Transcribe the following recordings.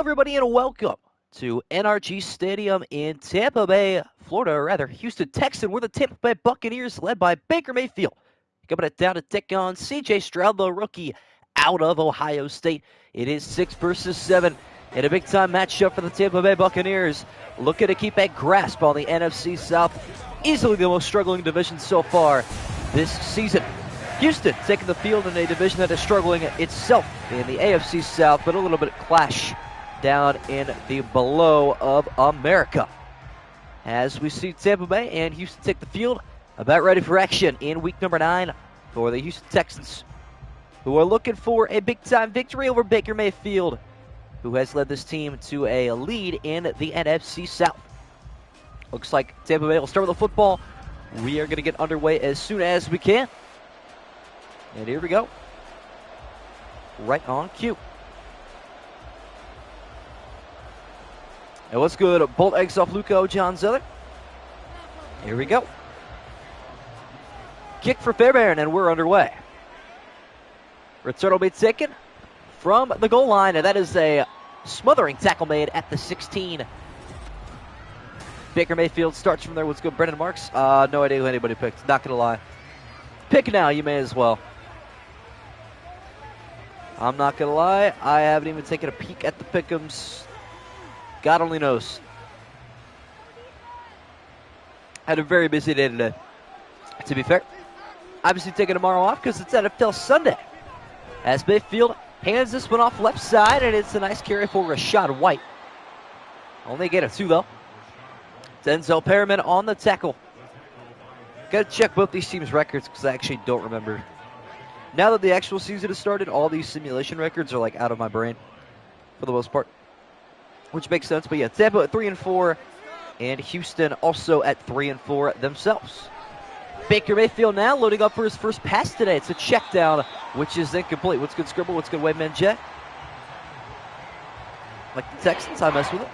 Everybody, and welcome to NRG Stadium in Tampa Bay, Florida, or rather Houston, Texas, where the Tampa Bay Buccaneers, led by Baker Mayfield, coming it down to take on C.J. Stroud, the rookie out of Ohio State. It is 6 versus 7 in a big-time matchup for the Tampa Bay Buccaneers, looking to keep a grasp on the NFC South, easily the most struggling division so far this season. Houston taking the field in a division that is struggling itself in the AFC South, but a little bit of clash down in the below of America. As we see Tampa Bay and Houston take the field, about ready for action in week number 9 for the Houston Texans, who are looking for a big-time victory over Baker Mayfield, who has led this team to a lead in the NFC South. Looks like Tampa Bay will start with the football. We are going to get underway as soon as we can. And here we go. Right on cue. And what's good? Bolt eggs off Luco, John Zeller. Here we go. Kick for Fairbairn, and we're underway. Return will be taken from the goal line, and that is a smothering tackle made at the 16. Baker Mayfield starts from there. What's good? Brendan Marks? No idea who anybody picked. Not going to lie. Pick now, you may as well. I'm not going to lie. I haven't even taken a peek at the pick'ems. God only knows. Had a very busy day today, to be fair. Obviously taking tomorrow off because it's NFL Sunday. As Mayfield hands this one off left side, and it's a nice carry for Rashad White. Only get a 2, though. Denzel Perriman on the tackle. Got to check both these teams' records because I actually don't remember. Now that the actual season has started, all these simulation records are like out of my brain for the most part, which makes sense. But yeah, Tampa at 3-4, and Houston also at 3-4 themselves. Baker Mayfield now loading up for his first pass today. It's a check down, which is incomplete. What's good, Scribble? What's good, Wayman Jet? Like the Texans, I mess with it.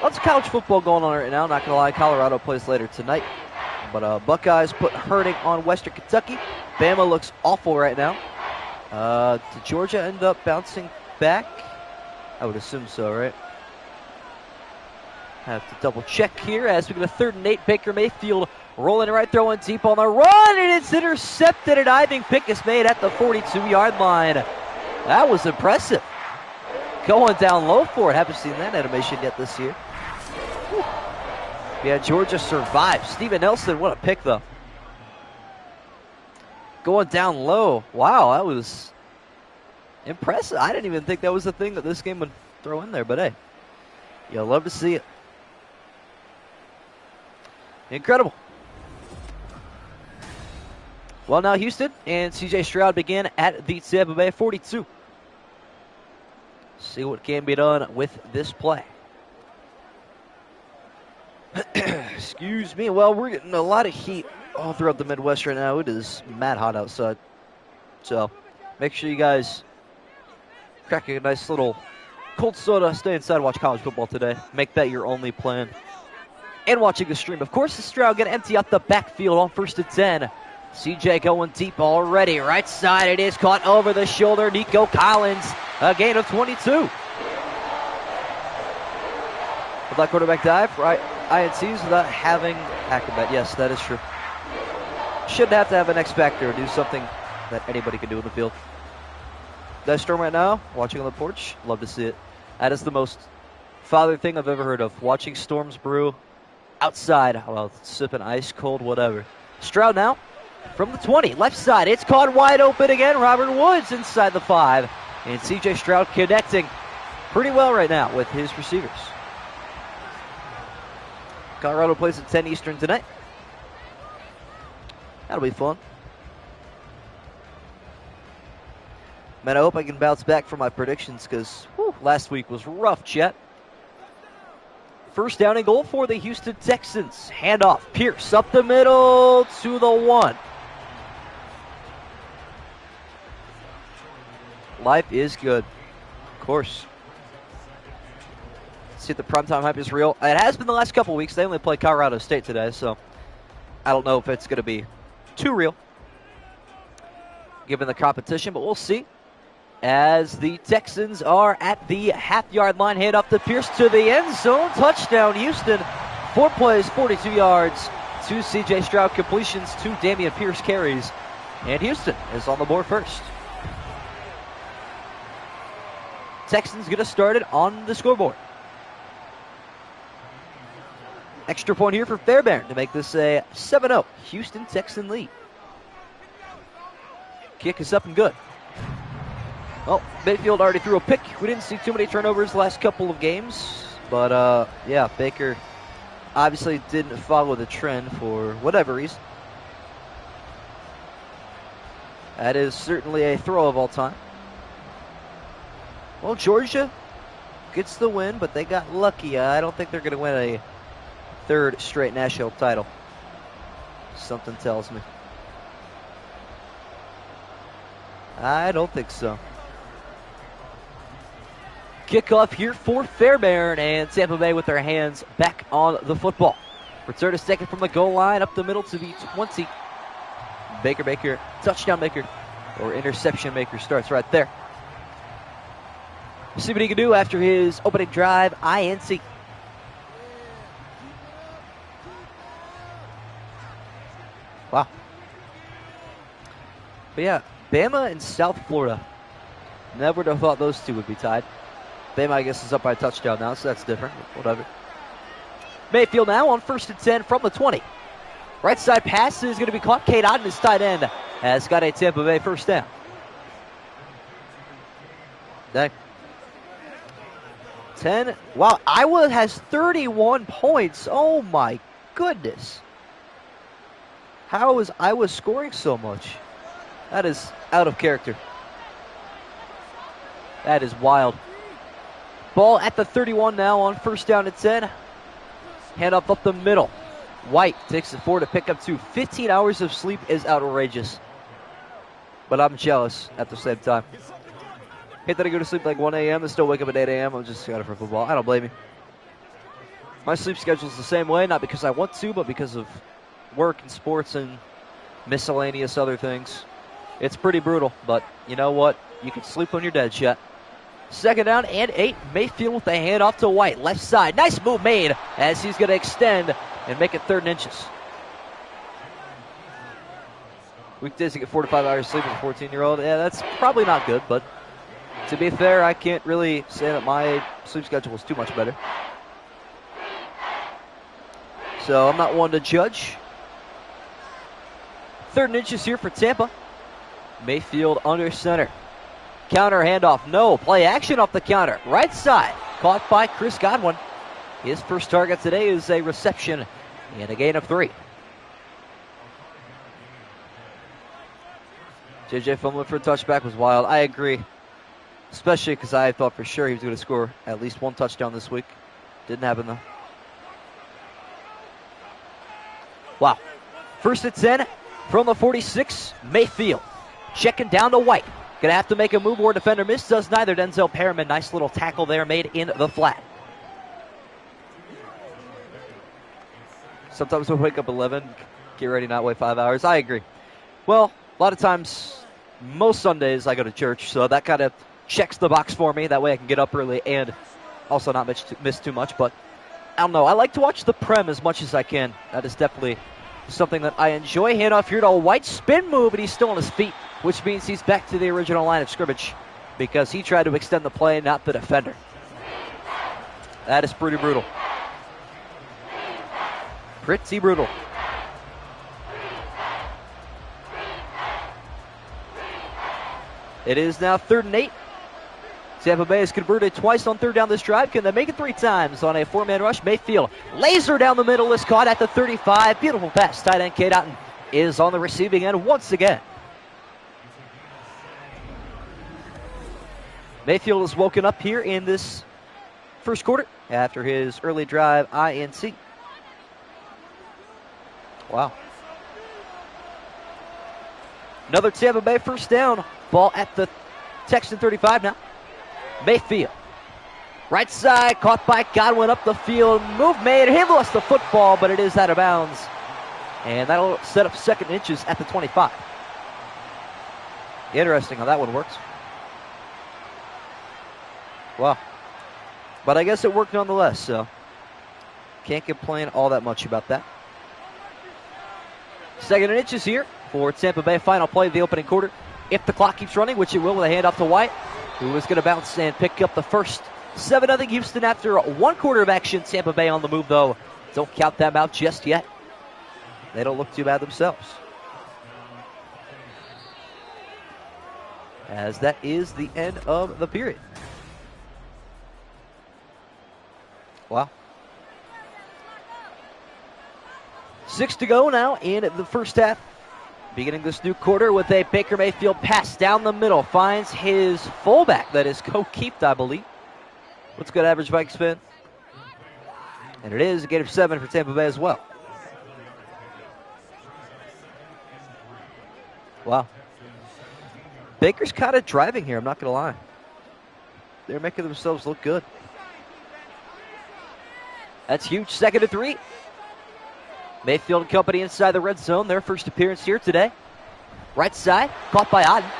Lots of college football going on right now. Not gonna lie, Colorado plays later tonight. But Buckeyes put hurting on Western Kentucky. Bama looks awful right now. Did Georgia end up bouncing back? I would assume so, right? Have to double check here as we get a 3rd and 8. Baker Mayfield rolling right, throwing deep on the run, and it's intercepted. A diving pick is made at the 42-yard line. That was impressive. Going down low for it. Haven't seen that animation yet this year. Whew. Yeah, Georgia survived. Steven Nelson, what a pick, though. Going down low. Wow, that was impressive. I didn't even think that was the thing that this game would throw in there, but hey, you'll love to see it. Incredible. Well, now Houston and C.J. Stroud begin at the Tampa Bay 42. See what can be done with this play. Excuse me. Well, we're getting a lot of heat all throughout the Midwest right now. It is mad hot outside. So make sure you guys crack a nice little cold soda, stay inside, watch college football today. Make that your only plan. And watching the stream. Of course, the Stroud going to empty out the backfield on 1st and 10. CJ going deep already. Right side, it is caught over the shoulder. Nico Collins, a gain of 22. With that quarterback dive, right? INTs without having acrobat. Yes, that is true. Shouldn't have to have an X factor or do something that anybody can do in the field. That storm right now, watching on the porch, love to see it. That is the most father thing I've ever heard of. Watching storms brew outside while sipping ice cold whatever. Stroud now from the 20, left side. It's caught wide open again. Robert Woods inside the 5. And C.J. Stroud connecting pretty well right now with his receivers. Colorado plays at 10 Eastern tonight. That'll be fun. Man, I hope I can bounce back from my predictions because last week was rough, Chet. 1st down and goal for the Houston Texans. Handoff. Pierce up the middle to the 1. Life is good. Of course. See if the primetime hype is real. It has been the last couple weeks. They only play Colorado State today, so I don't know if it's going to be too real given the competition, but we'll see. as the Texans are at the half-yard line. Hand off to Pierce to the end zone. Touchdown, Houston. 4 plays, 42 yards. 2 C.J. Stroud completions, 2 Dameon Pierce carries. And Houston is on the board first. Texans going to start it on the scoreboard. Extra point here for Fairbairn to make this a 7-0 Houston Texan lead. Kick is up and good. Well, Mayfield already threw a pick. We didn't see too many turnovers the last couple of games. But, yeah, Baker obviously didn't follow the trend for whatever reason. That is certainly a throw of all time. Well, Georgia gets the win, but they got lucky. I don't think they're going to win a 3rd straight national title. Something tells me. I don't think so. Kickoff here for Fairbairn, and Tampa Bay with their hands back on the football. Return is taken from the goal line up the middle to the 20. Baker, touchdown maker, or interception maker starts right there. See what he can do after his opening drive, INT. Wow. But yeah, Bama and South Florida. Never would have thought those two would be tied. Bama, I guess, is up by a touchdown now, so that's different. Whatever. Mayfield now on 1st and 10 from the 20. Right side pass is going to be caught. Cade Otten, his tight end, has got a Tampa Bay first down. Dang. 10. Wow, Iowa has 31 points. Oh, my goodness. How is Iowa scoring so much? That is out of character. That is wild. Ball at the 31 now on 1st down and 10. Hand up the middle. White takes it forward to pick up 2. 15 hours of sleep is outrageous. But I'm jealous at the same time. Hate that I go to sleep like 1 a.m. and still wake up at 8 a.m. I'm just excited for football. I don't blame you. My sleep schedule is the same way, not because I want to, but because of work and sports and miscellaneous other things. It's pretty brutal, but you know what? You can sleep when you're dead, Chet. 2nd down and 8. Mayfield with the handoff to White. Left side. Nice move made as he's going to extend and make it 3rd and inches. Weekdays to get 4 to 5 hours sleep as a 14-year-old. Yeah, that's probably not good, but to be fair, I can't really say that my sleep schedule is too much better. So I'm not one to judge. 3rd and inches here for Tampa. Mayfield under center. Counter handoff. No. Play action off the counter. Right side. Caught by Chris Godwin. His first target today is a reception and a gain of 3. JJ fumbling for a touchback was wild. I agree. Especially because I thought for sure he was going to score at least 1 touchdown this week. Didn't happen though. Wow. 1st and 10 from the 46. Mayfield checking down to White. Going to have to make a move or defender miss. Does neither. Denzel Perriman. Nice little tackle there made in the flat. Sometimes we wake up 11, get ready, not wait 5 hours. I agree. Well, a lot of times, most Sundays I go to church, so that kind of checks the box for me. That way I can get up early and also not miss too much. But I don't know. I like to watch the Prem as much as I can. That is definitely something that I enjoy. Handoff here to a White. Spin move, and he's still on his feet, which means he's back to the original line of scrimmage because he tried to extend the play, not the defender. That is pretty brutal. Pretty brutal. It is now 3rd and 8. Tampa Bay has converted twice on 3rd down this drive. Can they make it 3 times on a 4-man rush? Mayfield, laser down the middle, is caught at the 35. Beautiful pass. Tight end Cade Otten is on the receiving end once again. Mayfield is woken up here in this first quarter after his early drive INT. Wow. Another Tampa Bay first down. Ball at the Texan 35 now. Mayfield. Right side, caught by Godwin up the field. Move made. He lost the football, but it is out of bounds. And that'll set up 2nd inches at the 25. Interesting how that one works. Wow. But I guess it worked nonetheless, so can't complain all that much about that. 2nd and inches here for Tampa Bay. Final play of the opening quarter. If the clock keeps running, which it will, with a handoff to White, who is going to bounce and pick up the first. 7-0 Houston after 1 quarter of action. Tampa Bay on the move, though. Don't count them out just yet. They don't look too bad themselves. As that is the end of the period. Wow. 6 to go now in the first half. Beginning this new quarter with a Baker Mayfield pass down the middle. Finds his fullback. That is Cokeeped, I believe. What's good average bike spin? And it is a gain of 7 for Tampa Bay as well. Wow. Baker's kind of driving here, I'm not going to lie. They're making themselves look good. That's huge. 2nd and 3. Mayfield and company inside the red zone. Their first appearance here today. Right side, caught by Otten.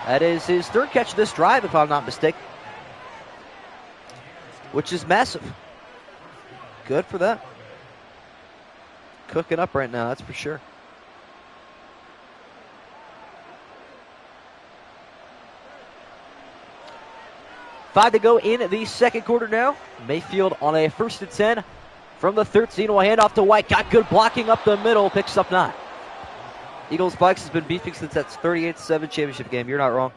That is his 3rd catch of this drive, if I'm not mistaken. Which is massive. Good for them. Cooking up right now, that's for sure. Five to go in the second quarter now. Mayfield on a 1st and 10 from the 13. Will hand off to White. Got good blocking up the middle. Picks up 9. Eagles Bucks has been beefing since that 38-7 championship game. You're not wrong.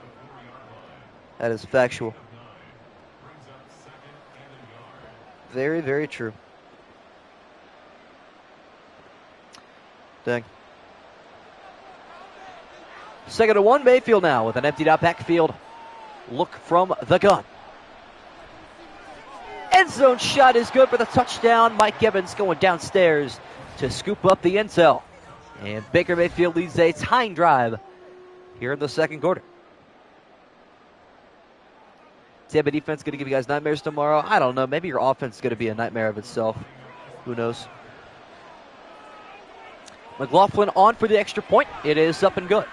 That is factual. Very, very true. Dang. 2nd and 1, Mayfield now with an emptied out backfield. Look from the gun. End zone shot is good for the touchdown. Mike Evans going downstairs to scoop up the intel. And Baker Mayfield leads a tying drive here in the second quarter. Tampa defense going to give you guys nightmares tomorrow. I don't know. Maybe your offense is going to be a nightmare of itself. Who knows? McLaughlin on for the extra point. It is up and good.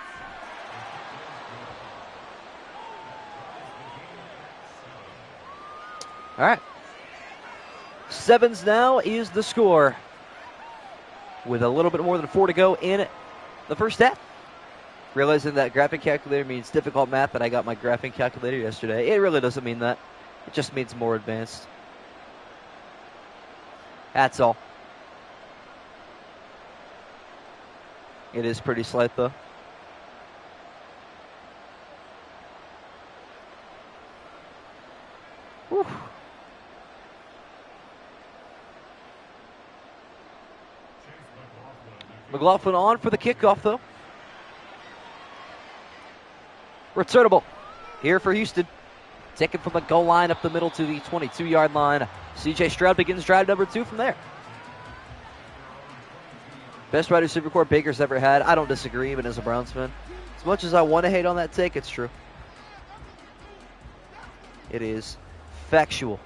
All right. 7s now is the score. With a little bit more than 4 to go in the first half. Realizing that graphing calculator means difficult math, and I got my graphing calculator yesterday. It really doesn't mean that. It just means more advanced. That's all. It is pretty slight, though. Whew. McLaughlin on for the kickoff, though. Returnable here for Houston. Taken from the goal line up the middle to the 22-yard line. C.J. Stroud begins drive number 2 from there. Best wide receiver core Baker's ever had. I don't disagree, even as a Browns fan. As much as I want to hate on that take, it's true. It is factual.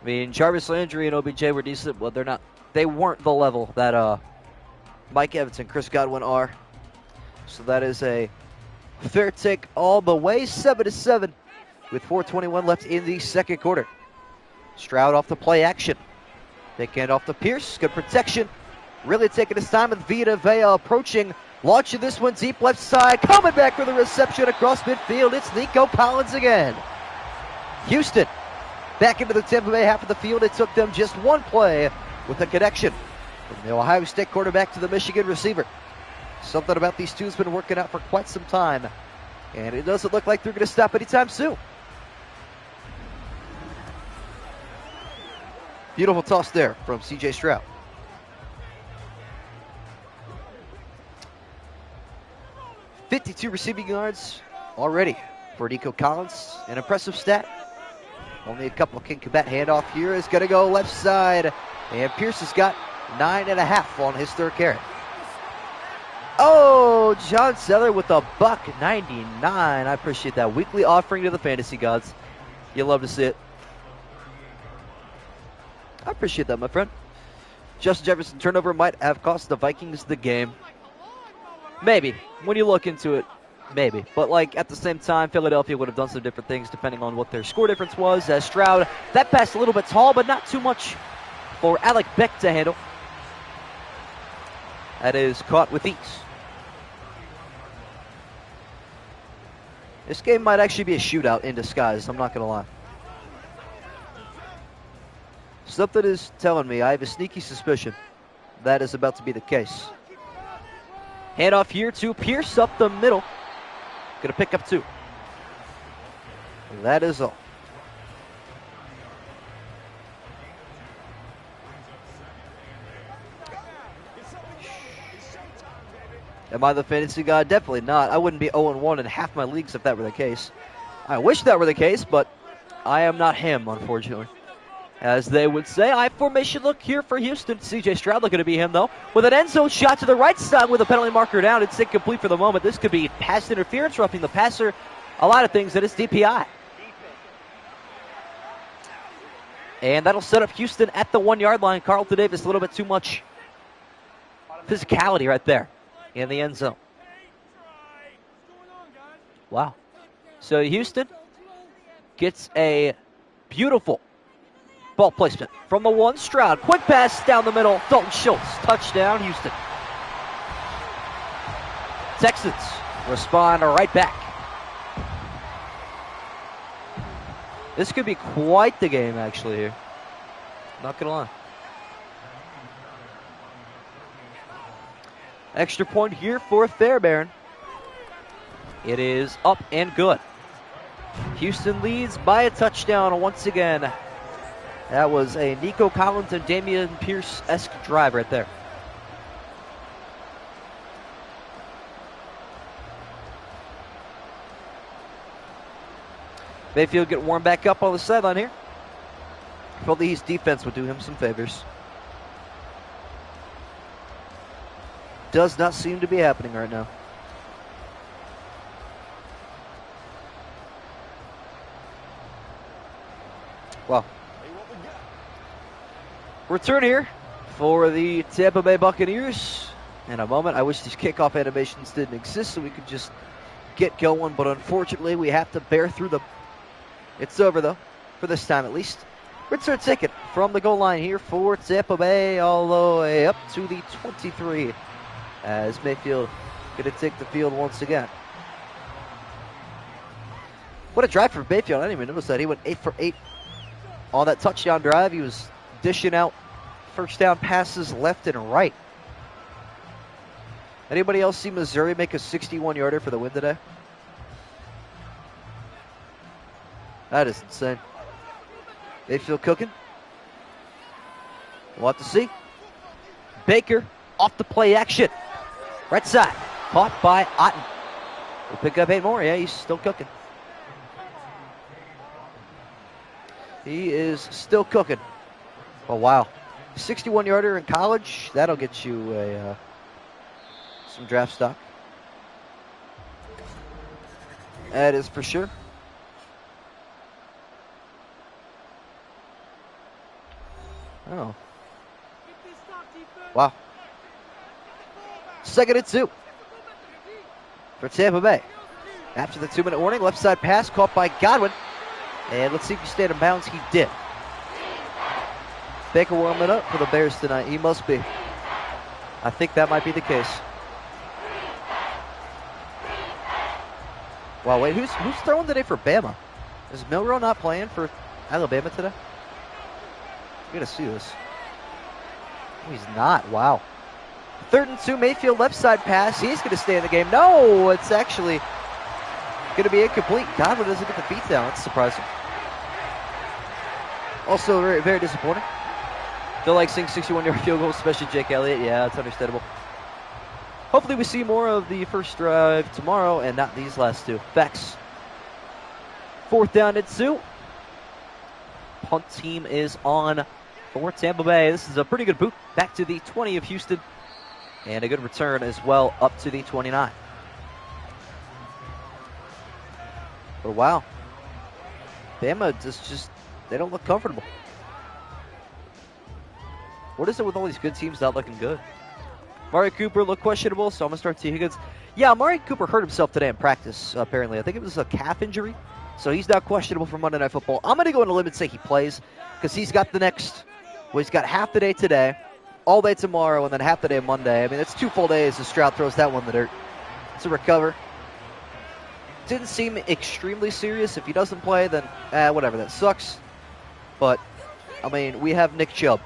I mean, Jarvis Landry and OBJ were decent, but they're not. They weren't the level that Mike Evans and Chris Godwin are. So that is a fair take all the way. 7-7 with 4:21 left in the second quarter. Stroud off the play action. Big hand off to Pierce. Good protection. Really taking his time with Vita Vea approaching. Launching this one deep left side. Coming back for the reception across midfield. It's Nico Collins again. Houston back into the Tampa Bay half of the field. It took them just one play with a connection from the Ohio State quarterback to the Michigan receiver. Something about these two has been working out for quite some time. And it doesn't look like they're going to stop anytime soon. Beautiful toss there from C.J. Stroud. .52 receiving yards already for Nico Collins. An impressive stat. Only a couple can combat. Handoff here is going to go left side. And Pierce has got 9.5 on his third carry. Oh, John Seller with a $1.99. I appreciate that weekly offering to the fantasy gods. You love to see it. I appreciate that, my friend. Justin Jefferson turnover might have cost the Vikings the game. Maybe. When you look into it, Maybe. But, like, at the same time, Philadelphia would have done some different things depending on what their score difference was. As Stroud, that pass a little bit tall, but not too much for Alec Beck to handle. That is caught with ease. This game might actually be a shootout in disguise, I'm not going to lie. Something is telling me, I have a sneaky suspicion that is about to be the case. Handoff here to Pierce up the middle. Going to pick up 2. That is all. Am I the fantasy guy? Definitely not. I wouldn't be 0-1 in half my leagues if that were the case. I wish that were the case, but I am not him, unfortunately. As they would say, I formation look here for Houston. CJ Stroud looking to be him, though. With an end zone shot to the right side with a penalty marker down. It's incomplete for the moment. This could be pass interference, roughing the passer. A lot of things, and it's DPI. And that'll set up Houston at the 1-yard line. Carlton Davis, a little bit too much physicality right there in the end zone. Wow. So Houston gets a beautiful ball placement from the 1. Stroud, quick pass down the middle. Dalton Schultz, touchdown, Houston. Texans respond right back. This could be quite the game, actually, here. Not gonna lie. Extra point here for Fairbairn. It is up and good. Houston leads by a touchdown once again. That was a Nico Collins and Damian Pierce-esque drive right there. Mayfield get warmed back up on the sideline here. Philly's defense would do him some favors. Does not seem to be happening right now. Wow. Return here for the Tampa Bay Buccaneers. In a moment, I wish these kickoff animations didn't exist so we could just get going, but unfortunately we have to bear through them. It's over, though, for this time at least. Return ticket from the goal line here for Tampa Bay all the way up to the 23 as Mayfield going to take the field once again. What a drive for Mayfield. I didn't even notice that. He went 8 for 8 on that touchdown drive. He was dishing out first down passes left and right. Anybody else see Missouri make a 61-yarder for the win today? That is insane. Mayfield cooking. We'll have to see. Baker off the play action. Right side. Caught by Otten. We'll pick up 8 more. Yeah, he's still cooking. He is still cooking. Oh, wow. 61-yarder in college. That'll get you some draft stock. That is for sure. Oh. Wow. 2nd and 2 for Tampa Bay. After the 2-minute warning, left side pass caught by Godwin. And let's see if he stayed in bounds. He did. Baker warming up for the Bears tonight. He must be. I think that might be the case. Wow, wait, who's throwing today for Bama? Is Milroe not playing for Alabama today? I'm going to see this. Oh, he's not. Wow. 3rd and 2, Mayfield left side pass. He's going to stay in the game. No, it's actually going to be incomplete. Godwin doesn't get the beat down. That's surprising. Also very, very disappointing. Don't like seeing 61-yard field goals, especially Jake Elliott. Yeah, it's understandable. Hopefully we see more of the first drive tomorrow and not these last 2. Facts. 4th down and 2. Punt team is on for Tampa Bay. This is a pretty good boot back to the 20 of Houston. And a good return as well up to the 29. But wow. Bama just they don't look comfortable. What is it with all these good teams not looking good? Amari Cooper looked questionable, so I'm going to start T. Higgins. Yeah, Amari Cooper hurt himself today in practice, apparently. I think it was a calf injury, so he's not questionable for Monday Night Football. I'm going to go on a limb and say he plays because he's got he's got half the day today, all day tomorrow, and then half the day Monday. I mean, it's 2 full days as Stroud throws that one in the dirt to recover. Didn't seem extremely serious. If he doesn't play, then whatever, that sucks. But, I mean, we have Nick Chubb.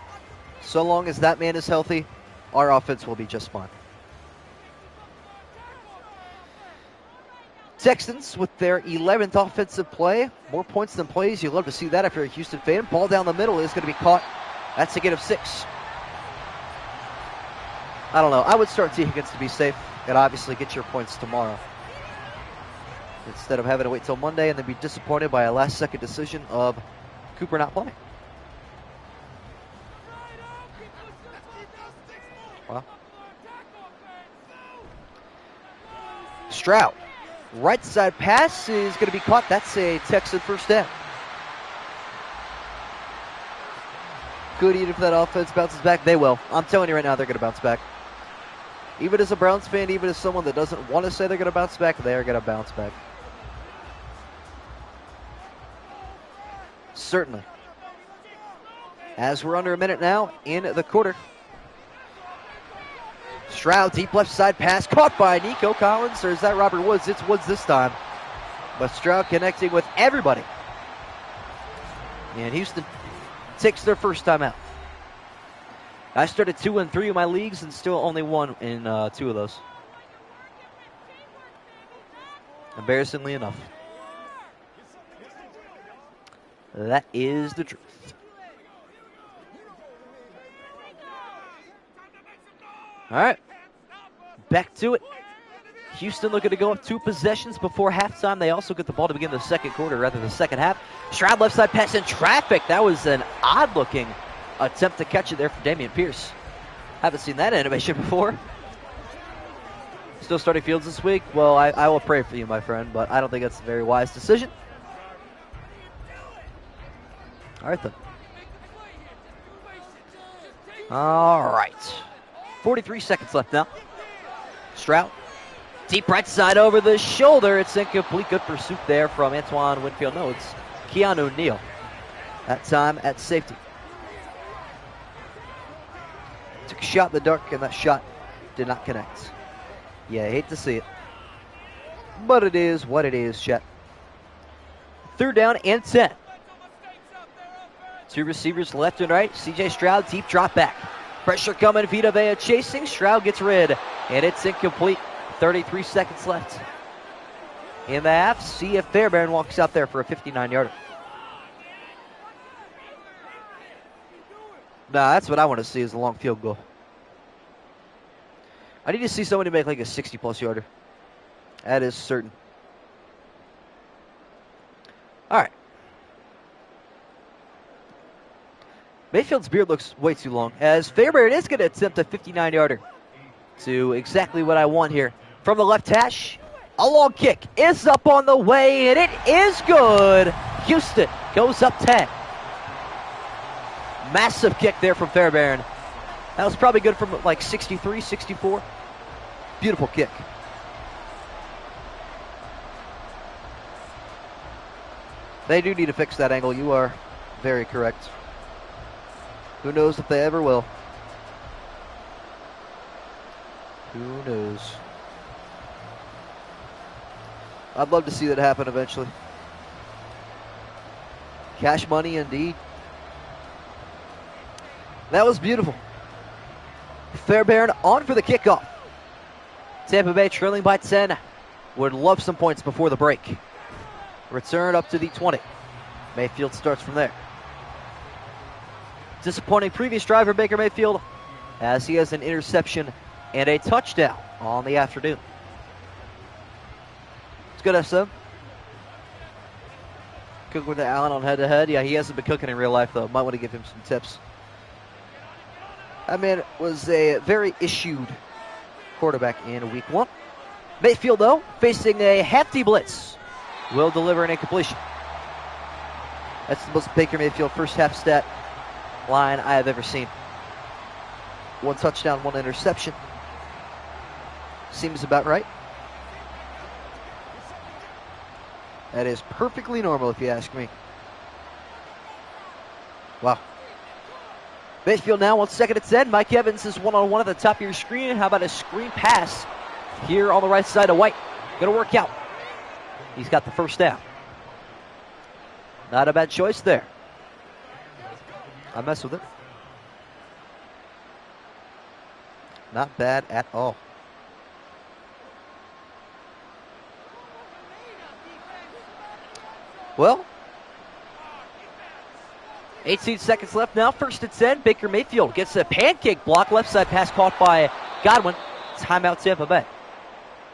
So long as that man is healthy, our offense will be just fine. Texans with their 11th offensive play. More points than plays. You love to see that if you're a Houston fan. Ball down the middle is going to be caught. That's a gain of 6. I don't know. I would start T. Higgins to be safe and obviously get your points tomorrow, instead of having to wait till Monday and then be disappointed by a last-second decision of Cooper not playing. Well, Stroud. Right side pass is going to be caught. That's a Texan first down. Good, even if that offense bounces back. They will. I'm telling you right now, they're going to bounce back. Even as a Browns fan, even as someone that doesn't want to say they're going to bounce back, they are going to bounce back. Certainly. As we're under a minute now in the quarter. Stroud, deep left side pass, caught by Nico Collins, or is that Robert Woods? It's Woods this time. But Stroud connecting with everybody. And Houston takes their first time out. I started 2 and 3 in my leagues and still only won in 2 of those. Embarrassingly enough. That is the truth. All right, back to it. Houston looking to go up 2 possessions before halftime. They also get the ball to begin the second quarter, rather the second half. Stroud left side pass in traffic. That was an odd-looking attempt to catch it there for Dameon Pierce. Haven't seen that animation before. Still starting Fields this week? Well, I will pray for you, my friend, but I don't think that's a very wise decision. All right, then. All right. 43 seconds left now. Stroud. Deep right side over the shoulder. It's incomplete. Good pursuit there from Antoine Winfield. No, it's Keanu Neal. That time at safety. Took a shot in the dark, and that shot did not connect. Yeah, I hate to see it. But it is what it is, Chet. 3rd down and 10. 2 receivers left and right. C.J. Stroud, deep drop back. Pressure coming, Vita Vea chasing. Stroud gets rid, and it's incomplete. 33 seconds left in the half. See if Fairbairn walks out there for a 59-yarder. Nah, that's what I want to see is a long field goal. I need to see somebody make like a 60-plus yarder. That is certain. All right. Mayfield's beard looks way too long, as Fairbairn is going to attempt a 59-yarder to exactly what I want here. From the left hash, a long kick is up on the way, and it is good. Houston goes up 10. Massive kick there from Fairbairn. That was probably good from like 63, 64. Beautiful kick. They do need to fix that angle. You are very correct. Who knows if they ever will? Who knows? I'd love to see that happen eventually. Cash money indeed. That was beautiful. Fairbairn on for the kickoff. Tampa Bay trailing by 10. Would love some points before the break. Return up to the 20. Mayfield starts from there. Disappointing previous drive for Baker Mayfield, as he has an interception and a touchdown on the afternoon. It's good, SM. Cook with Allen on head-to-head. Yeah, he hasn't been cooking in real life, though. Might want to give him some tips. That man was a very issued quarterback in week 1. Mayfield, though, facing a hefty blitz, will deliver an incompletion. That's the most Baker Mayfield first half stat line I have ever seen. 1 touchdown, 1 interception. Seems about right. That is perfectly normal if you ask me. Wow. Mayfield now on 2nd and 10. Mike Evans is one-on-one at the top of your screen. How about a screen pass here on the right side of White? Going to work out. He's got the first down. Not a bad choice there. I mess with it. Not bad at all. Well, 18 seconds left now. 1st and 10. Baker Mayfield gets a pancake block. Left side pass caught by Godwin. Timeout Tampa Bay.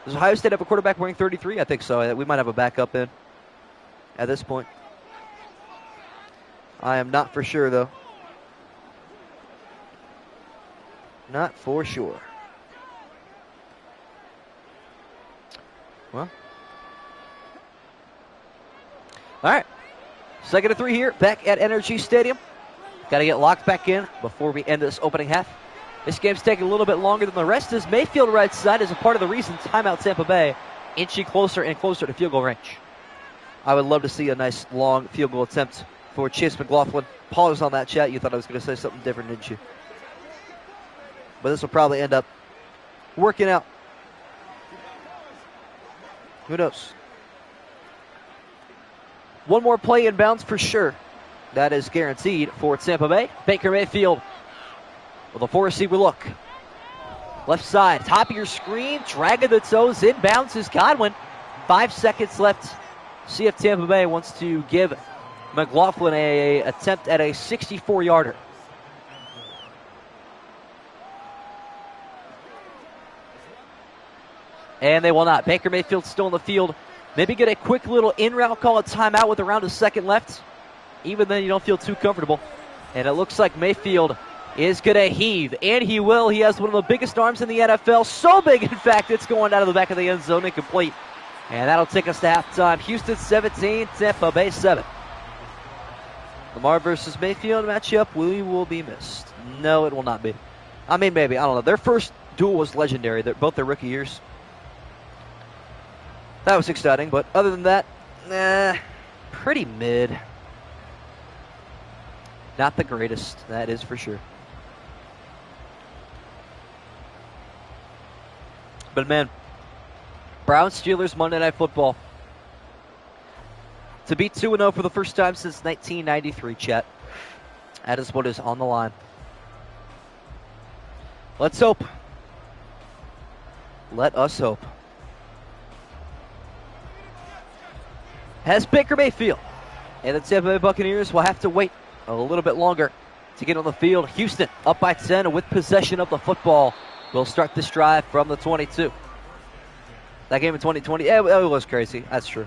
Does Ohio State have a quarterback wearing 33? I think so. We might have a backup in at this point. I am not for sure, though. Not for sure. Well. All right. 2nd and 3 here, back at NRG Stadium. Got to get locked back in before we end this opening half. This game's taking a little bit longer than the rest. As Mayfield right side is a part of the reason timeout Tampa Bay inching closer and closer to field goal range. I would love to see a nice long field goal attempt for Chase McLaughlin. Pause on that chat. You thought I was going to say something different, didn't you? But this will probably end up working out. Who knows? One more play in bounds for sure. That is guaranteed for Tampa Bay. Baker Mayfield with a 4-receiver look. Left side, top of your screen, dragging the toes, inbounds is Godwin. 5 seconds left. See if Tampa Bay wants to give McLaughlin a attempt at a 64-yarder. And they will not. Baker Mayfield still in the field. Maybe get a quick little in-route call, a timeout with around a second left. Even then, you don't feel too comfortable. And it looks like Mayfield is going to heave. And he will. He has one of the biggest arms in the NFL. So big, in fact, it's going out of the back of the end zone incomplete. And that'll take us to halftime. Houston 17, Tampa Bay 7. Lamar versus Mayfield matchup. Will be missed. No, it will not be. I mean, maybe. I don't know. Their first duel was legendary. Both their rookie years. That was exciting, but other than that, pretty mid. Not the greatest, that is for sure. But man, Browns Steelers Monday Night Football. To beat 2-0 for the first time since 1993, chat. That is what is on the line. Let's hope. Let us hope. Has Baker Mayfield. And the Tampa Bay Buccaneers will have to wait a little bit longer to get on the field. Houston up by 10 with possession of the football. Will start this drive from the 22. That game in 2020, it was crazy. That's true.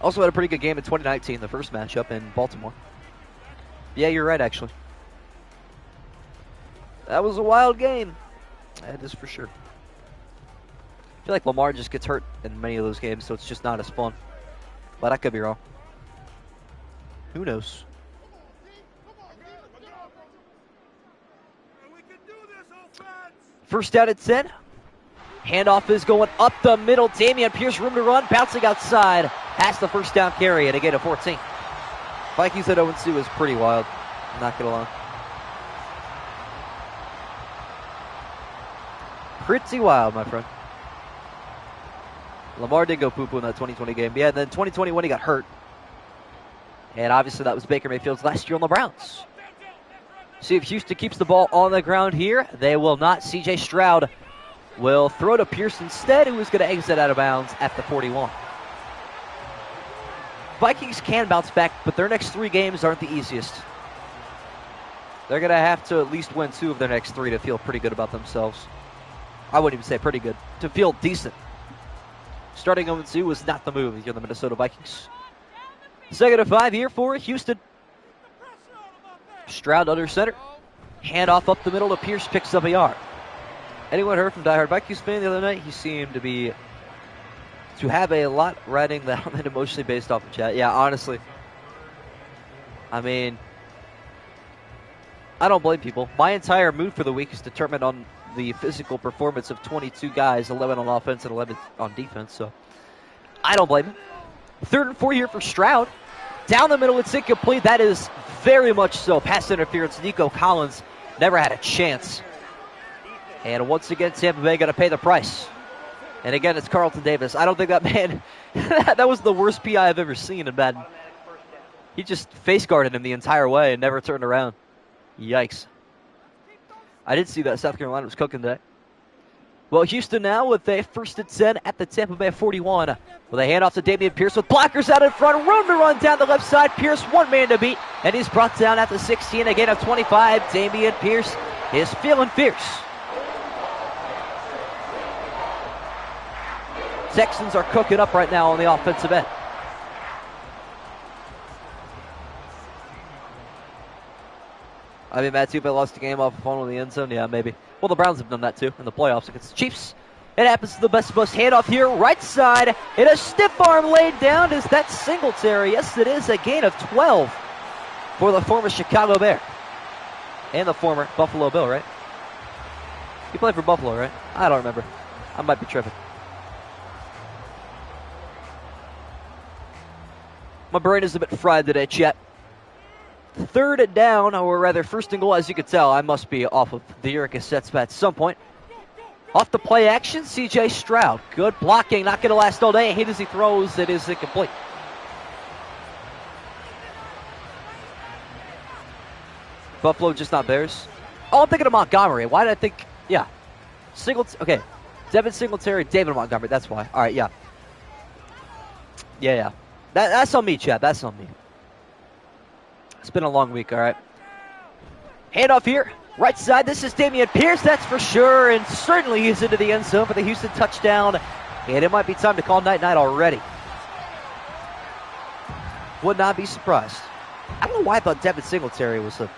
Also had a pretty good game in 2019, the first matchup in Baltimore. Yeah, you're right, actually. That was a wild game. That is for sure. I feel like Lamar just gets hurt in many of those games, so it's just not as fun. But I could be wrong. Who knows? First down at 10. Handoff is going up the middle. Dameon Pierce, room to run, bouncing outside. Has the first down carry and a gain of 14. Vikings at 0-2 is pretty wild. I'm not going to lie. Pretty wild, my friend. Lamar did go poo-poo in that 2020 game. Yeah, and then 2021 he got hurt. And obviously that was Baker Mayfield's last year on the Browns. See if Houston keeps the ball on the ground here. They will not. C.J. Stroud will throw to Pierce instead, who is going to exit out of bounds at the 41. Vikings can bounce back, but their next 3 games aren't the easiest. They're going to have to at least win 2 of their next 3 to feel pretty good about themselves. I wouldn't even say pretty good. To feel decent. Starting 0-2 was not the move if you're the Minnesota Vikings. 2nd and 5 here for Houston. Stroud under center. Handoff up the middle to Pierce, picks up a yard. Anyone heard from diehard Vikings fan the other night? He seemed to have a lot riding that on emotionally based off the chat. Yeah, honestly. I mean, I don't blame people. My entire mood for the week is determined on the physical performance of 22 guys, 11 on offense and 11 on defense. So I don't blame him. 3rd and 4 here for Stroud. Down the middle, it's incomplete. That is very much so. Pass interference. Nico Collins never had a chance. And once again, Tampa Bay going to pay the price. And again, it's Carlton Davis. I don't think that man, that was the worst PI I've ever seen in Madden. He just face guarded him the entire way and never turned around. Yikes. I did see that South Carolina was cooking today. Well, Houston now with a 1st and 10 at the Tampa Bay 41. With a handoff to Dameon Pierce with blockers out in front. Room to run down the left side. Pierce, one man to beat. And he's brought down at the 16. A gain of 25. Dameon Pierce is feeling fierce. Texans are cooking up right now on the offensive end. I mean, Matt Tampa lost the game off a funnel in the end zone. Yeah, maybe. Well, the Browns have done that too in the playoffs against the Chiefs. It happens to the best of us. Handoff here, right side. And a stiff arm laid down. Is that Singletary? Yes, it is. A gain of 12 for the former Chicago Bear. And the former Buffalo Bill, right? He played for Buffalo, right? I don't remember. I might be tripping. My brain is a bit fried today, chat. 3rd and down, or rather 1st and goal, as you can tell. I must be off of the Uric sets at some point. Off the play action, C.J. Stroud. Good blocking, not going to last all day. Hit as he throws, it is incomplete. Buffalo, just not Bears. Oh, I'm thinking of Montgomery. Why did I think, yeah. Okay, Devin Singletary, David Montgomery, that's why. All right, yeah. Yeah. That's on me, Chad. That's on me. It's been a long week, all right. Handoff here. Right side, this is Dameon Pierce, that's for sure. And certainly he's into the end zone for the Houston touchdown. And it might be time to call night-night already. Would not be surprised. I don't know why I thought Devin Singletary was a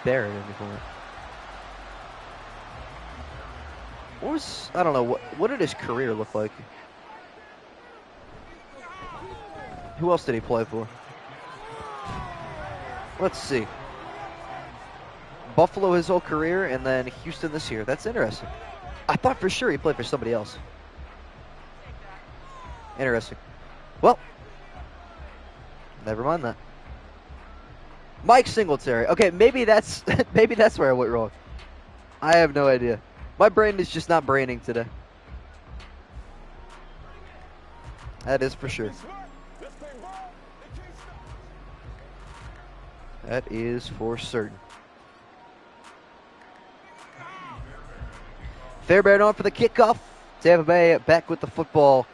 Bear before. I don't know, what did his career look like? Who else did he play for? Let's see. Buffalo his whole career, and then Houston this year. That's interesting. I thought for sure he played for somebody else. Interesting. Well, never mind that. Mike Singletary. Okay, maybe that's where I went wrong. I have no idea. My brain is just not braining today. That is for sure. That is for certain. Fairbairn on for the kickoff. Tampa Bay back with the football,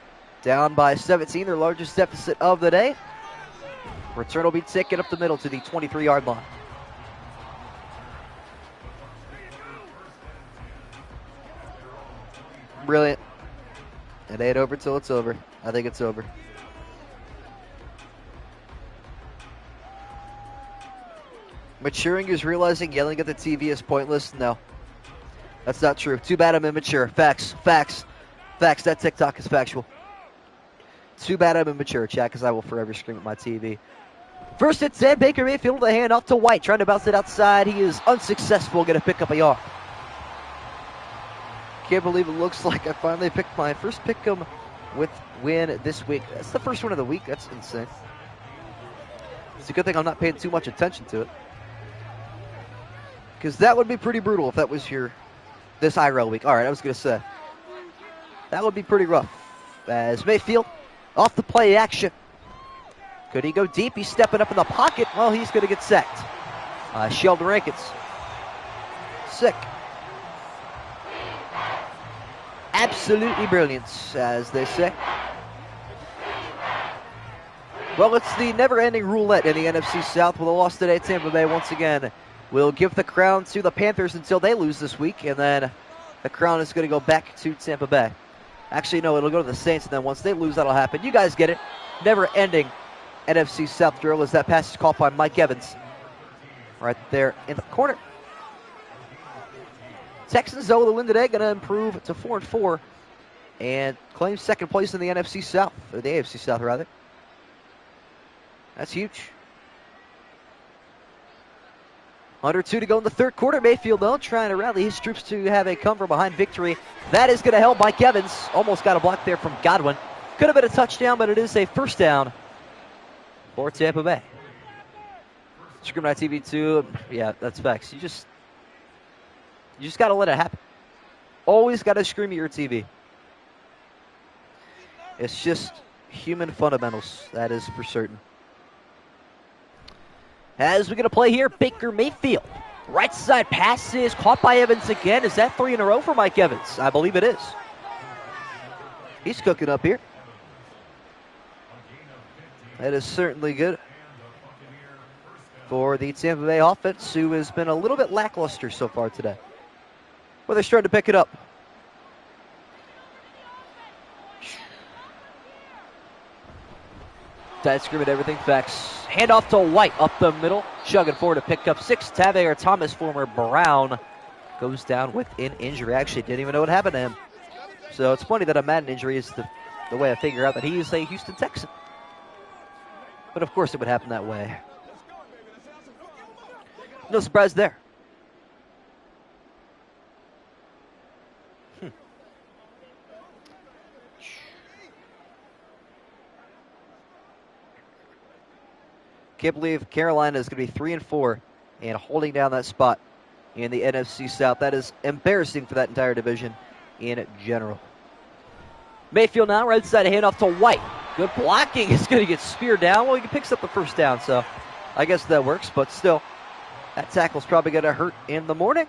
down by 17, their largest deficit of the day. Return will be taken up the middle to the 23-yard line. Brilliant. It ain't over till it's over. I think it's over. Maturing is realizing yelling at the TV is pointless? No. That's not true. Too bad I'm immature. Facts. That TikTok is factual. Too bad I'm immature, chat, because I will forever scream at my TV. 1st and 10, Baker Mayfield, the hand off to White, trying to bounce it outside. He is unsuccessful, going to pick up a yard. Can't believe it looks like I finally picked my first pick 'em with win this week. That's the first one of the week. That's insane. It's a good thing I'm not paying too much attention to it. Because that would be pretty brutal if that was this IRL week. All right, I was going to say. That would be pretty rough. As Mayfield, off the play action. Could he go deep? He's stepping up in the pocket. Well, he's going to get sacked. Sheldon Rankins. Sick. Absolutely brilliant, as they say. Well, it's the never-ending roulette in the NFC South. With a loss today, Tampa Bay once again will give the crown to the Panthers until they lose this week, and then the crown is going to go back to Tampa Bay. Actually, no, it'll go to the Saints, and then once they lose, that'll happen. You guys get it. Never-ending NFC South drill as that pass is caught by Mike Evans. Right there in the corner. Texans, though, with a win today, going to improve to 4-4 and claim second place in the NFC South, or the AFC South, rather. That's huge. Under 2 to go in the third quarter. Mayfield, though, trying to rally his troops to have a come-from-behind victory. That is going to help Mike Evans. Almost got a block there from Godwin. Could have been a touchdown, but it is a first down for Tampa Bay. Screaming at TV 2. Yeah, that's facts. You just got to let it happen. Always got to scream at your TV. It's just human fundamentals. That is for certain. As we're going to play here, Baker Mayfield. Right side pass is caught by Evans again. Is that 3 in a row for Mike Evans? I believe it is. He's cooking up here. That is certainly good for the Tampa Bay offense, who has been a little bit lackluster so far today. Well, they're starting to pick it up. Tight scream at everything. Facts. Handoff to White up the middle. Chugging forward to pick up 6. Tavai Thomas, former Brown, goes down with an injury. Actually, didn't even know what happened to him. So it's funny that a Madden injury is the way I figure out that he is a Houston Texan. But of course it would happen that way. No surprise there. Can't believe Carolina is going to be 3-4 and holding down that spot in the NFC South. That is embarrassing for that entire division in general. Mayfield now, right side handoff to White. Good blocking. Is going to get speared down. Well, he picks up the first down, so I guess that works. But still, that tackle's probably going to hurt in the morning,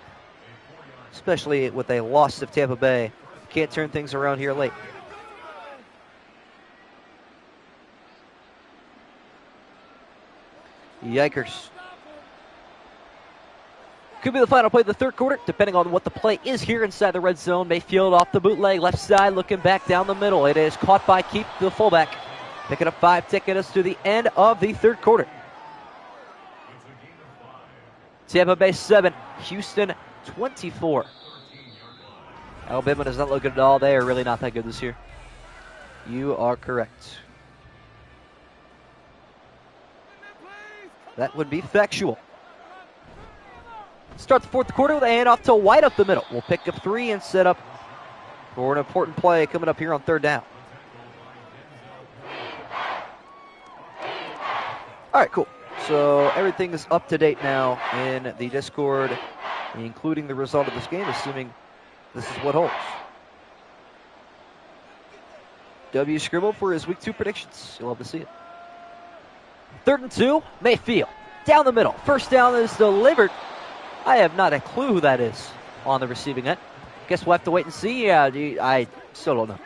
especially with a loss of Tampa Bay. Can't turn things around here late. Yikers. Could be the final play of the third quarter, depending on what the play is here inside the red zone. Mayfield off the bootleg, left side, looking back down the middle. It is caught by Keep, the fullback. Picking up 5, taking us to the end of the third quarter. Tampa Bay 7, Houston 24. Alabama does not look good at all. They are really not that good this year. You are correct. That would be factual. Start the fourth quarter with a handoff to White up the middle. We'll pick up 3 and set up for an important play coming up here on third down. All right, cool. So everything is up to date now in the Discord, including the result of this game, assuming this is what holds. W scribbled for his week 2 predictions. You'll love to see it. 3rd and 2, Mayfield. Down the middle. First down is delivered. I have not a clue who that is on the receiving end. Guess we'll have to wait and see. Yeah, I still don't know.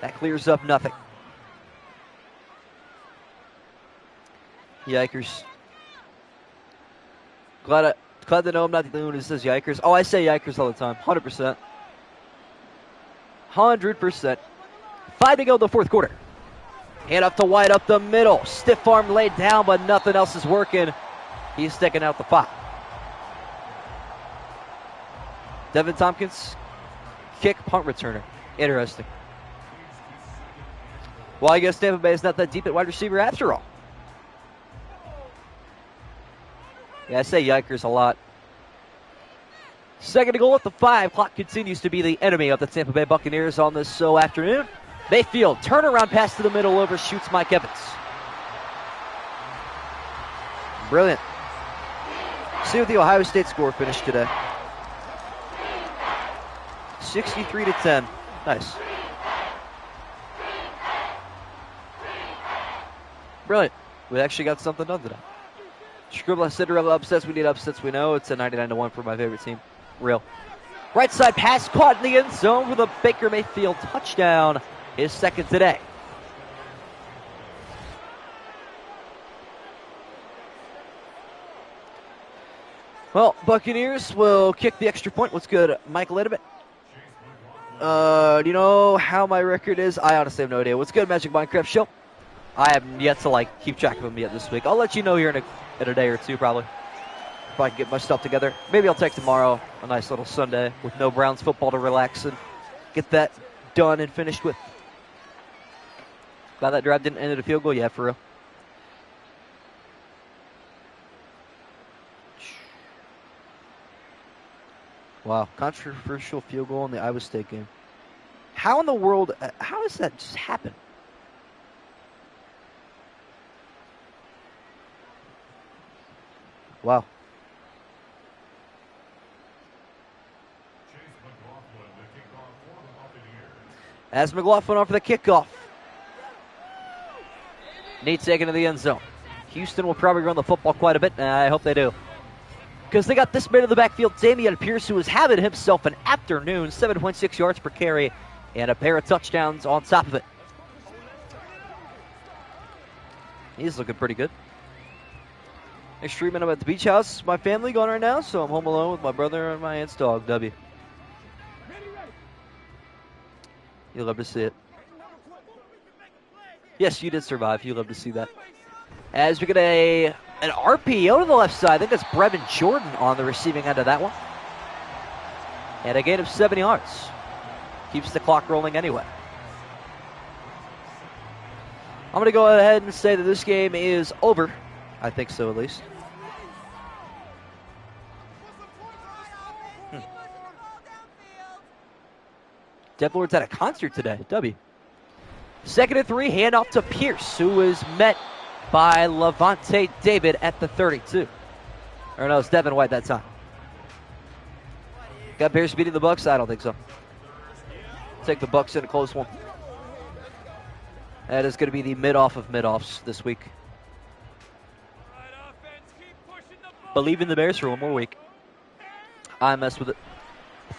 That clears up nothing. Yikers. Glad to know I'm not the only one who says yikers. Oh, I say yikers all the time. 100%. 100%. 5 to go in the fourth quarter. Hand up to White up the middle. Stiff arm laid down, but nothing else is working. He's sticking out the 5. Devin Tompkins, kick punt returner. Interesting. Well, I guess Tampa Bay is not that deep at wide receiver after all. Yeah, I say yikers a lot. 2nd to goal at the 5. Clock continues to be the enemy of the Tampa Bay Buccaneers on this afternoon. Mayfield, turnaround pass to the middle, overshoots Mike Evans. Brilliant. See what the Ohio State score finished today. 63-10. Nice. Brilliant. We actually got something done today. Scribble Cinderella upsets. We need upsets. We know it's a 99-1 for my favorite team. Real. Right side pass caught in the end zone with a Baker Mayfield touchdown. His 2nd today. Well, Buccaneers will kick the extra point. What's good, Michael Lidbit? Do you know how my record is? I honestly have no idea. What's good, Magic Minecraft Show? I have yet to keep track of them yet this week. I'll let you know here in a day or two, probably. If I can get my stuff together. Maybe I'll take tomorrow a nice little Sunday with no Browns football to relax and get that done and finished with. Glad that drive didn't end at a field goal. Yeah, for real. Wow, controversial field goal in the Iowa State game. How in the world, how does that just happen? Wow. As McLaughlin off for the kickoff. Nate taken to the end zone. Houston will probably run the football quite a bit, and I hope they do. Because they got this man in the backfield, Dameon Pierce, who is having himself an afternoon, 7.6 yards per carry, and a pair of touchdowns on top of it. He's looking pretty good. Next treatment, I'm at the beach house. My family going right now, so I'm home alone with my brother and my aunt's dog, W. You'll love to see it. Yes, you did survive. You love to see that. As we get an RPO to the left side. I think that's Brevin Jordan on the receiving end of that one. And a gain of 7 yards. Keeps the clock rolling anyway. I'm going to go ahead and say that this game is over. I think so, at least. Deb Lord's at a concert today. W. 2nd and 3, handoff to Pierce, who is met by Levante David at the 32. Or no, it's Devin White that time. Got Pierce beating the Bucs? I don't think so. Take the Bucs in a close one. That is going to be the mid-off of mid-offs this week. Believe in the Bears for one more week. I mess with it.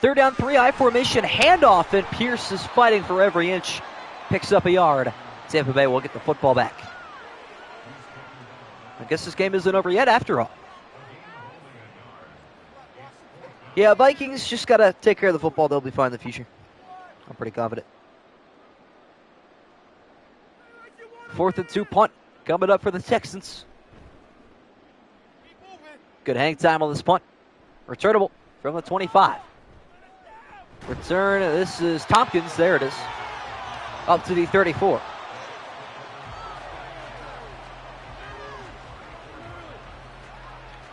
3rd down, 3, I formation, handoff, and Pierce is fighting for every inch. Picks up a yard. Tampa Bay will get the football back. I guess this game isn't over yet after all. Yeah, Vikings just got to take care of the football. They'll be fine in the future. I'm pretty confident. 4th and 2 punt coming up for the Texans. Good hang time on this punt. Returnable from the 25. Return, this is Tompkins. There it is. Up to the 34.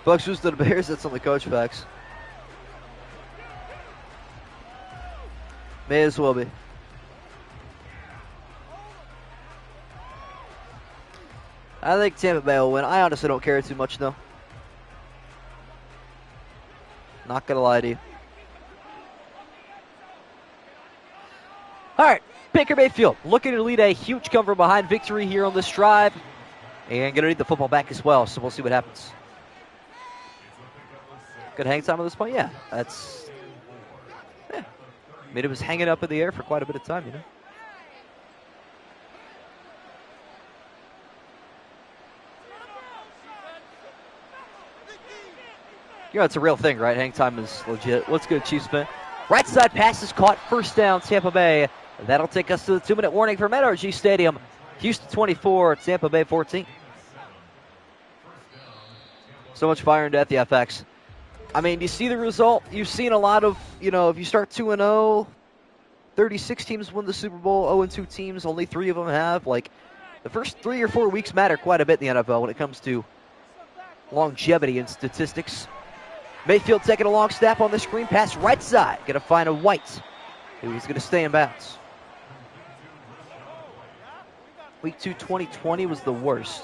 Bucks lose to the Bears. That's on the coach facts. May as well be. I think Tampa Bay will win. I honestly don't care too much, though. Not going to lie to you. All right, Baker Mayfield looking to lead a huge come from behind victory here on this drive. And going to need the football back as well, so we'll see what happens. Good hang time on this point? Yeah, that's... Yeah. I mean, it was hanging up in the air for quite a bit of time, you know? You know, it's a real thing, right? Hang time is legit. What's good, Chiefs fan? Right side pass is caught. 1st down, Tampa Bay. That'll take us to the 2-minute warning from NRG Stadium. Houston 24, Tampa Bay 14. So much fire into at the FX. I mean, you see the result. You've seen a lot of, you know, if you start 2-0, 36 teams win the Super Bowl, 0-2 teams, only 3 of them have. Like, the first 3 or 4 weeks matter quite a bit in the NFL when it comes to longevity and statistics. Mayfield taking a long snap on the screen pass right side. Going to find a White, who's going to stay in bounds. Week 2, 2020 was the worst.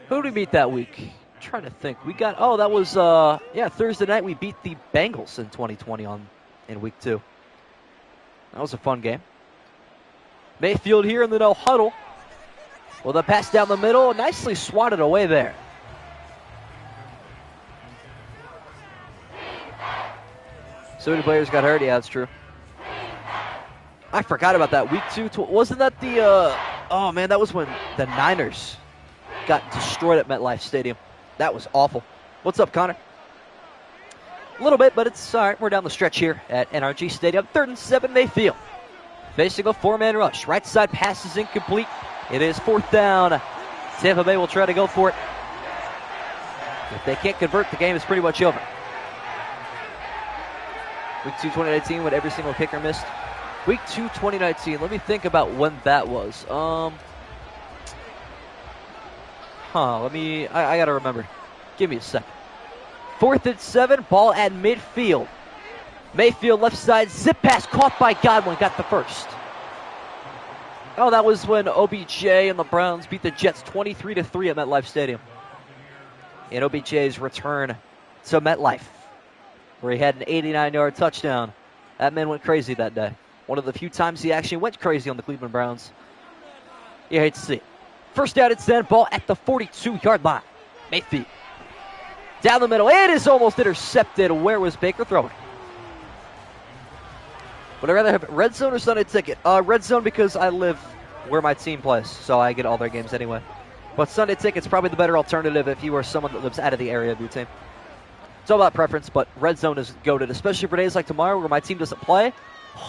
Who did we beat that week? I'm trying to think. We got, oh, that was, Thursday night we beat the Bengals in 2020 in week 2. That was a fun game. Mayfield here in the no huddle. Well, the pass down the middle, nicely swatted away there. So many players got hurt. Yeah, that's true. I forgot about that. Week 2, wasn't that the, oh man, that was when the Niners got destroyed at MetLife Stadium. That was awful. What's up, Connor? A little bit, but it's all right. We're down the stretch here at NRG Stadium. 3rd and 7, Mayfield. Facing a 4-man rush. Right side pass is incomplete. It is 4th down. Tampa Bay will try to go for it. If they can't convert, the game is pretty much over. Week 2, 2019, when every single kicker missed. Week 2, 2019. Let me think about when that was. I got to remember. Give me a second. 4th and 7, ball at midfield. Mayfield left side, zip pass caught by Godwin, got the first. Oh, that was when OBJ and the Browns beat the Jets 23-3 at MetLife Stadium. In OBJ's return to MetLife, where he had an 89-yard touchdown. That man went crazy that day. One of the few times he actually went crazy on the Cleveland Browns. You hate to see it. First down and 10, ball at the 42-yard line. Mayfield. Down the middle, it is almost intercepted. Where was Baker throwing? Would I rather have red zone or Sunday ticket? Red zone because I live where my team plays, so I get all their games anyway. But Sunday ticket's probably the better alternative if you are someone that lives out of the area of your team. It's all about preference, but red zone is goated, especially for days like tomorrow where my team doesn't play.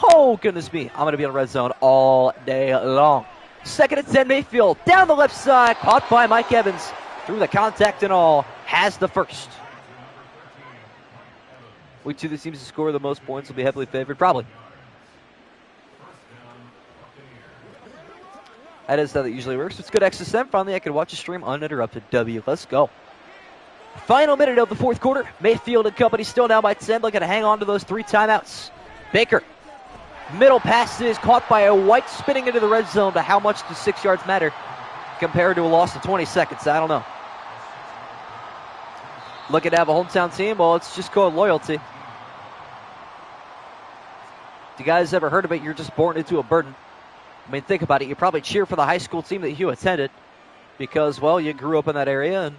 Oh, goodness me. I'm going to be on red zone all day long. Second and 10, Mayfield. Down the left side, caught by Mike Evans. Through the contact and all, has the first. Week 2, the teams to score the most points will be heavily favored, probably. That is how that usually works. It's good XSM. Finally, I can watch a stream uninterrupted. W. Let's go. Final minute of the fourth quarter. Mayfield and company still down by 10. Looking to hang on to those 3 timeouts. Baker. Middle pass is caught by a White spinning into the red zone. To how much does 6 yards matter compared to a loss of 20 seconds? I don't know. Looking to have a hometown team? Well, it's just called loyalty. If you guys ever heard of it, you're just born into a burden. I mean, think about it. You probably cheer for the high school team that you attended because, well, you grew up in that area and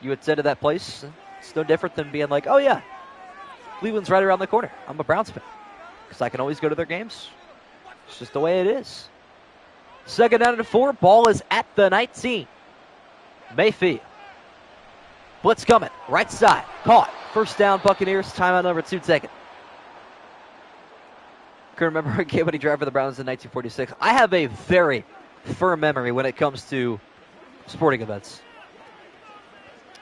you attended that place. It's no different than being like, oh, yeah, Cleveland's right around the corner. I'm a Browns fan because I can always go to their games. It's just the way it is. Second down and 4. Ball is at the 19. Mayfield. Blitz coming. Right side. Caught. First down, Buccaneers. Timeout number 2 taken. Can remember a game when he drove for the Browns in 1946. I have a very firm memory when it comes to sporting events.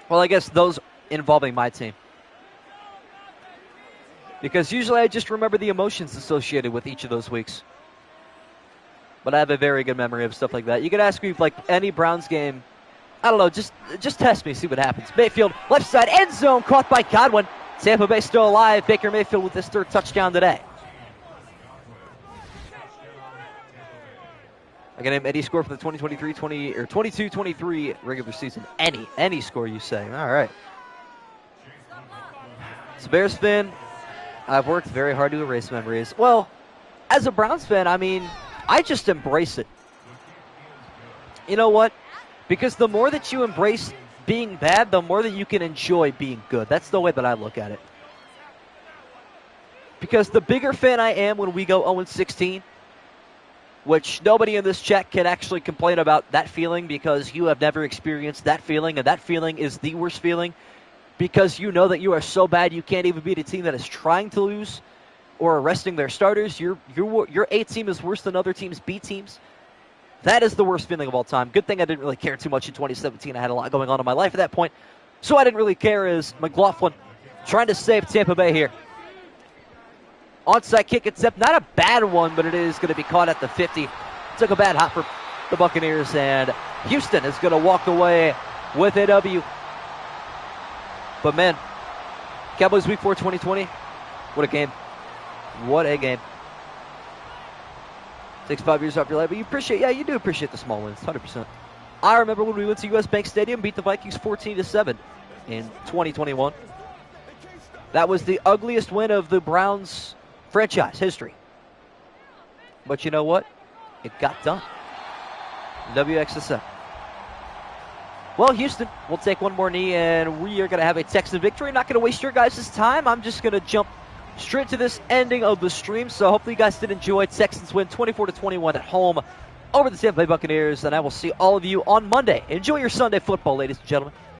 Well, I guess those involving my team. Because usually I just remember the emotions associated with each of those weeks. But I have a very good memory of stuff like that. You could ask me, like, any Browns game. I don't know, just test me, see what happens. Mayfield, left side, end zone, caught by Godwin. Tampa Bay still alive. Baker Mayfield with his 3rd touchdown today. I can name any score for the 22-23 regular season. Any score you say. All right. As a Bears fan, I've worked very hard to erase memories. Well, as a Browns fan, I mean, I just embrace it. You know what? Because the more that you embrace being bad, the more that you can enjoy being good. That's the way that I look at it. Because the bigger fan I am when we go 0-16, which nobody in this chat can actually complain about that feeling because you have never experienced that feeling, and that feeling is the worst feeling because you know that you are so bad you can't even beat a team that is trying to lose or are resting their starters. Your A team is worse than other teams' B teams. That is the worst feeling of all time. Good thing I didn't really care too much in 2017. I had a lot going on in my life at that point, so I didn't really care. As McLaughlin trying to save Tampa Bay here. Onside kick attempt, not a bad one, but it is going to be caught at the 50. Took a bad hop for the Buccaneers, and Houston is going to walk away with a W. But man, Cowboys Week 4 2020, what a game. What a game. Takes 5 years off your life, but you do appreciate the small wins, 100%. I remember when we went to U.S. Bank Stadium, beat the Vikings 14-7 in 2021. That was the ugliest win of the Browns franchise history. But you know what? It got done. WXSM. Well, Houston, we'll take one more knee, and we are going to have a Texan victory. Not going to waste your guys' time. I'm just going to jump straight to this ending of the stream. So hopefully you guys did enjoy. Texans win 24-21 at home over the Tampa Bay Buccaneers, and I will see all of you on Monday. Enjoy your Sunday football, ladies and gentlemen.